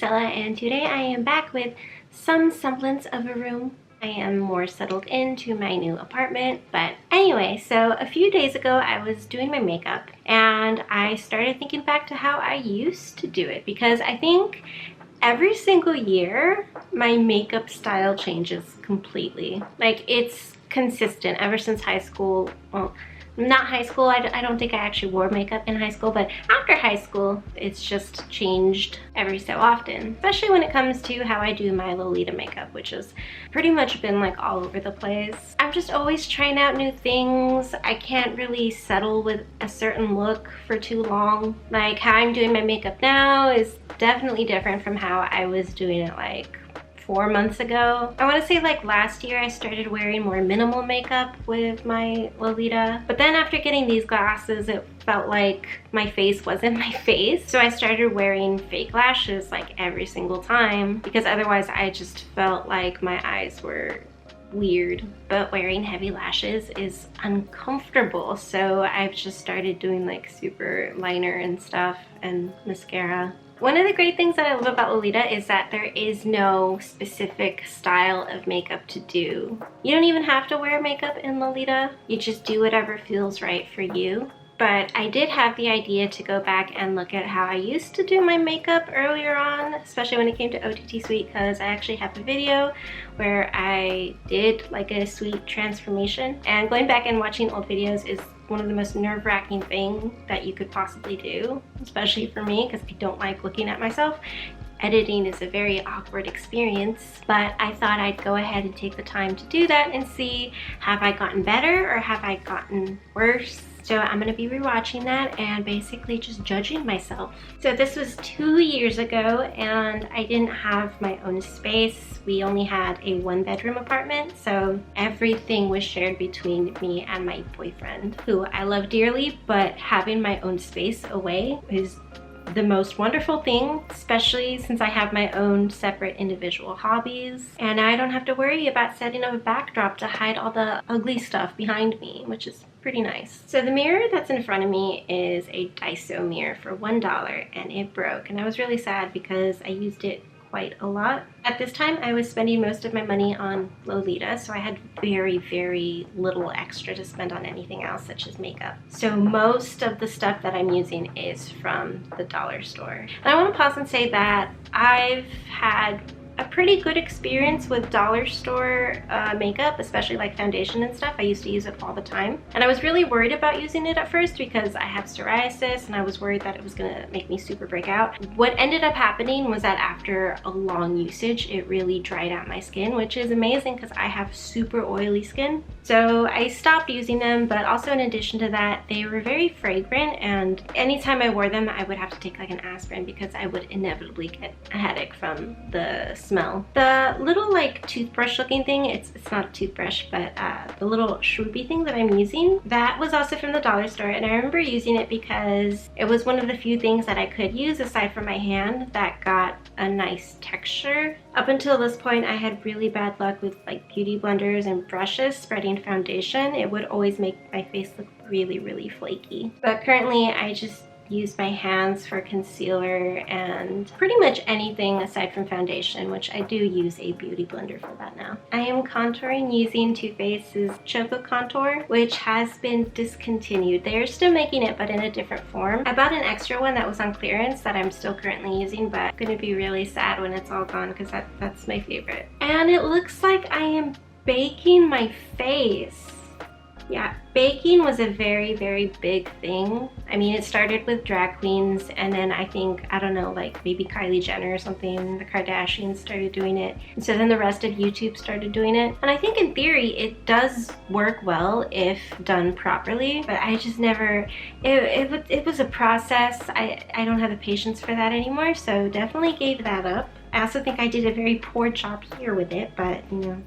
Stella, and today I am back with some semblance of a room. I am more settled into my new apartment, but anyway, so a few days ago I was doing my makeup and I started thinking back to how I used to do it, because I think every single year my makeup style changes completely. Like, it's consistent ever since high school. Well, not high school, I don't think I actually wore makeup in high school, but after high school it's just changed every so often, especially when it comes to how I do my Lolita makeup, which has pretty much been like all over the place. I'm just always trying out new things. I can't really settle with a certain look for too long. Like, how I'm doing my makeup now is definitely different from how I was doing it like 4 months ago. I want to say like last year I started wearing more minimal makeup with my Lolita, but then after getting these glasses it felt like my face wasn't my face, so I started wearing fake lashes like every single time, because otherwise I just felt like my eyes were weird. But wearing heavy lashes is uncomfortable, so I've just started doing like super liner and stuff and mascara. One of the great things that I love about Lolita is that there is no specific style of makeup to do. You don't even have to wear makeup in Lolita. You just do whatever feels right for you. But I did have the idea to go back and look at how I used to do my makeup earlier on, especially when it came to OTT Suite, because I actually have a video where I did like a suite transformation. And going back and watching old videos is one of the most nerve-wracking things that you could possibly do, especially for me, because I don't like looking at myself. Editing is a very awkward experience, but I thought I'd go ahead and take the time to do that and see, have I gotten better or have I gotten worse? So I'm going to be rewatching that and basically just judging myself. So this was 2 years ago and I didn't have my own space. We only had a 1-bedroom apartment, so everything was shared between me and my boyfriend, who I love dearly, but having my own space away is the most wonderful thing, especially since I have my own separate individual hobbies and I don't have to worry about setting up a backdrop to hide all the ugly stuff behind me, which is pretty nice. So the mirror that's in front of me is a Daiso mirror for $1 and it broke, and I was really sad because I used it quite a lot. At this time I was spending most of my money on Lolita, so I had very little extra to spend on anything else such as makeup. So most of the stuff that I'm using is from the dollar store. And I want to pause and say that I've had a pretty good experience with dollar store makeup, especially like foundation and stuff. I used to use it all the time, and I was really worried about using it at first because I have psoriasis and I was worried that it was gonna make me super break out. What ended up happening was that after a long usage it really dried out my skin, which is amazing because I have super oily skin. So I stopped using them, but also in addition to that they were very fragrant, and anytime I wore them I would have to take like an aspirin because I would inevitably get a headache from the smell. The little like toothbrush looking thing, it's not a toothbrush, but the little swoopy thing that I'm using, that was also from the dollar store, and I remember using it because it was one of the few things that I could use aside from my hand that got a nice texture. Up until this point I had really bad luck with like beauty blenders and brushes spreading foundation. It would always make my face look really flaky. But currently I just use my hands for concealer and pretty much anything aside from foundation, which I do use a beauty blender for that now. I am contouring using Too Faced's Choco Contour, which has been discontinued. They're still making it, but in a different form. I bought an extra one that was on clearance that I'm still currently using, but I'm gonna be really sad when it's all gone because that's my favorite. And it looks like I am baking my face. Yeah, baking was a very big thing. I mean, it started with drag queens, and then I think, I don't know, like maybe Kylie Jenner or something, the Kardashians started doing it. And so then the rest of YouTube started doing it. And I think in theory, it does work well if done properly, but I just never, it was a process. I don't have the patience for that anymore, so definitely gave that up. I also think I did a very poor job here with it, but you know,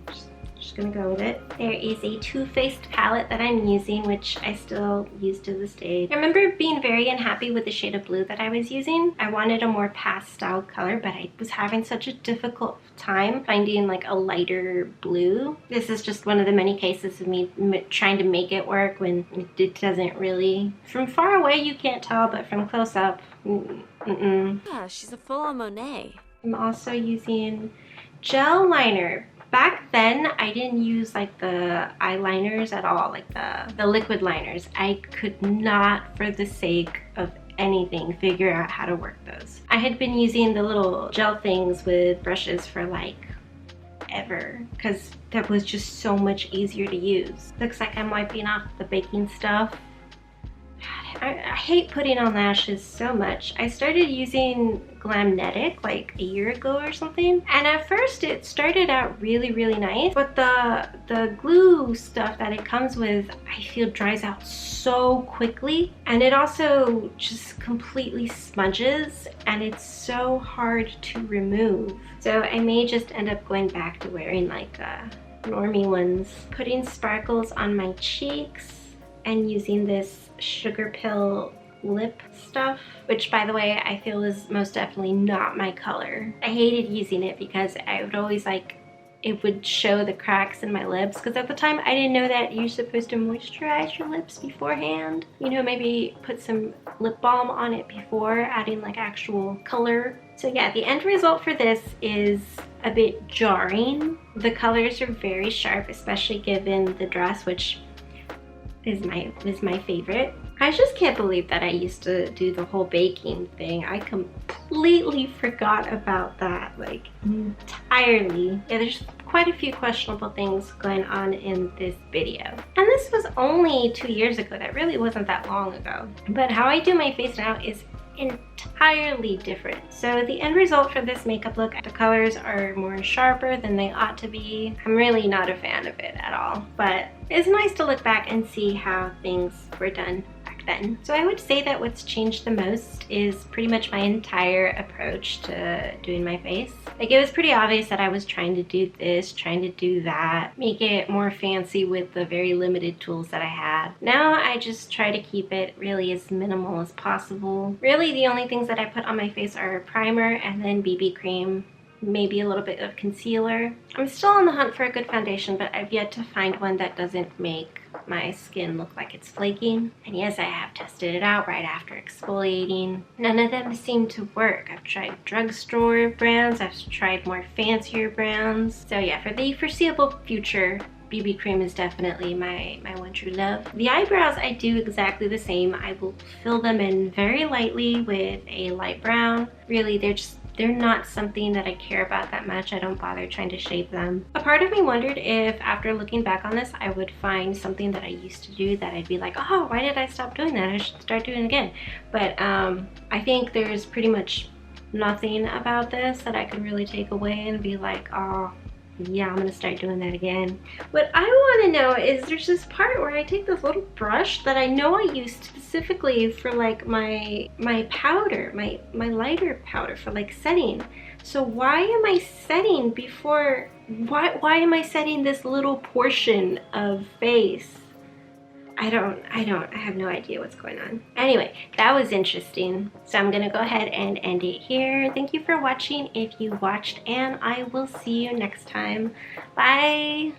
just gonna go with it. There is a Too Faced palette that I'm using, which I still use to this day. I remember being very unhappy with the shade of blue that I was using. I wanted a more pastel color, but I was having such a difficult time finding like a lighter blue. This is just one of the many cases of me trying to make it work when it doesn't really. From far away you can't tell, but from close up, Yeah, she's a full-on Monet. I'm also using gel liner. Back then, I didn't use like the eyeliners at all, like the liquid liners. I could not, for the sake of anything, figure out how to work those. I had been using the little gel things with brushes for like ever, because that was just so much easier to use. Looks like I'm wiping off the baking stuff. I hate putting on lashes so much. I started using Glamnetic like a year ago or something, and at first it started out really nice, but the glue stuff that it comes with, I feel dries out so quickly, and it also just completely smudges, and it's so hard to remove. So I may just end up going back to wearing like normie ones. Putting sparkles on my cheeks and using this sugar pill lip stuff, which by the way I feel is most definitely not my color. I hated using it because I would always like, it would show the cracks in my lips, because at the time I didn't know that you're supposed to moisturize your lips beforehand. You know, maybe put some lip balm on it before adding like actual color. So yeah, the end result for this is a bit jarring. The colors are very sharp, especially given the dress, which is my favorite. I just can't believe that I used to do the whole baking thing. I completely forgot about that, like entirely. Yeah, there's quite a few questionable things going on in this video. And this was only 2 years ago. That really wasn't that long ago. But how I do my face now is entirely different. So the end result for this makeup look, the colors are more sharper than they ought to be. I'm really not a fan of it at all, but it's nice to look back and see how things were done back then. So I would say that what's changed the most is pretty much my entire approach to doing my face. Like, it was pretty obvious that I was trying to do this, trying to do that, make it more fancy with the very limited tools that I had. Now I just try to keep it really as minimal as possible. Really, the only things that I put on my face are primer and then BB cream, maybe a little bit of concealer. I'm still on the hunt for a good foundation, but I've yet to find one that doesn't make my skin look like it's flaking. And yes, I have tested it out right after exfoliating. None of them seem to work. I've tried drugstore brands, I've tried more fancier brands. So yeah, for the foreseeable future, BB cream is definitely my one true love. The eyebrows, I do exactly the same. I will fill them in very lightly with a light brown. Really, they're not something that I care about that much. I don't bother trying to shape them. A part of me wondered if after looking back on this, I would find something that I used to do that I'd be like, oh, why did I stop doing that? I should start doing it again. But I think there's pretty much nothing about this that I can really take away and be like, oh, yeah, I'm gonna start doing that again. What I want to know is, there's this part where I take this little brush that I know I used specifically for like my powder, my lighter powder for like setting. So why am I setting before, why am I setting this little portion of face? I have no idea what's going on. Anyway, that was interesting. So I'm gonna go ahead and end it here. Thank you for watching if you watched, and I will see you next time. Bye.